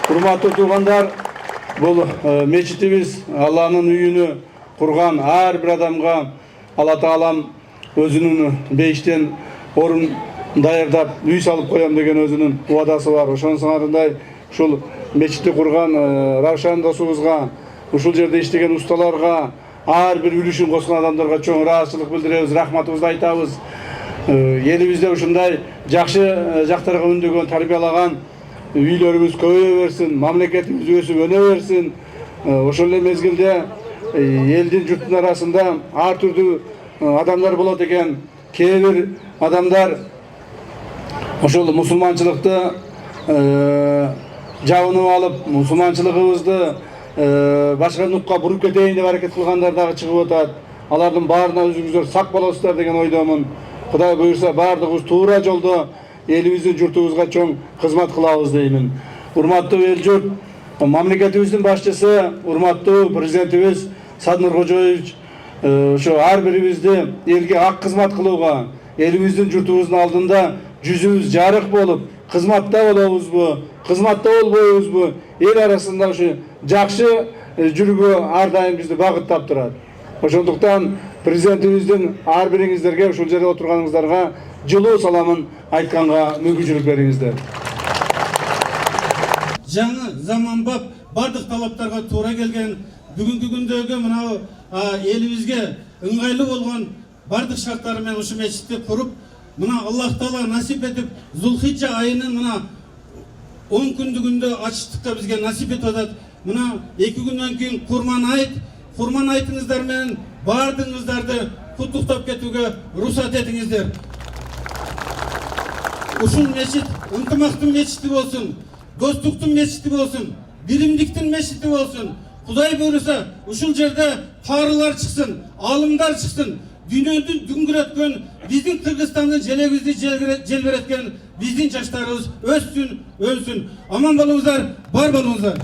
Урматтуу туугандар, бул мечитибиз Алланын үйүнү курган ар бир адамга Алла Таалам өзүнүн бейиштен орун даярдап үй салып коем деген өзүнүн убадасы бар. Ошонун сыңарындай ушул мечитти курган Равшан досубузга, ушул жерде иштеген усталарга, ар бир үлүшүн коскон адамдарга чоң ыраазычылык билдиребиз, рахматыбызды айтабыз. Элибизде ушундай жакшы жактарга үндөгөн, тарбиялаган үйлөрүбүз көбөйө берсин, мамлекетибиз өсүп өнө берсин. Ошол эле мезгилде элдин журттун арасында ар түрдүү адамдар болот экен. Кээ бир адамдар ошол мусулманчылыкты жабынып алып, мусулманчылыгыбызды башка нукка буруп кетейин деп аракет кылгандар дагы чыгып атат. Алардын баарына өзүңүздөр сак болосуздар деген ойдомун. Кудай буюрса баардыгыбыз туура жолдо элибиздин журтубузга чоң кызмат кылабыз деймин. Урматтуу эл журт, мамлекетибиздин башчысы, урматтуу президентибиз Садыр Нуркожоевич ошо ар бирибизди элге ак кызмат кылууга, элибиздин журтубуздун алдында жүзүбүз жарык болуп, кызматта болобузбу, кызматта болбойбузбу, эл арасында ушу жакшы жүрүүгө ар дайым бизди багыттап турат. Ошондуктан президентибиздин ар бириңиздерге, ушул жерде отурганыңыздарга жылуу саламын айтканга мүмкүнчүлүк бериңиздер. Жаңы заманбап бардык талаптарга туура келген бүгүнкү күндөгү мына элибизге ыңгайлуу болгон бардык шарттары менен ушу мечитти куруп, мына Аллах Таала насип этип Зулхижжа айынын мына 10 күндүгүндө ачыштыкка бизге насип этип атат. Мына 2 күндөн кийин Курман айтыңыздар менен бардыгыңыздарды куттуктап кетүүгө уруксат этиңиздер. Ушул мечит ынтымактын мечити болсун, достуктун мечити болсун, биримдиктин мечити болсун. Кудай буйруса ушул жерде карылар чыксын, алымдар чыксын, дүйнөдү дүңгүрөткөн биздин Кыргызстандын желегибизди желбиреткен биздин жаштарыбыз өссүн, өнсүн. Аман болуңуздар, бар болуңуздар.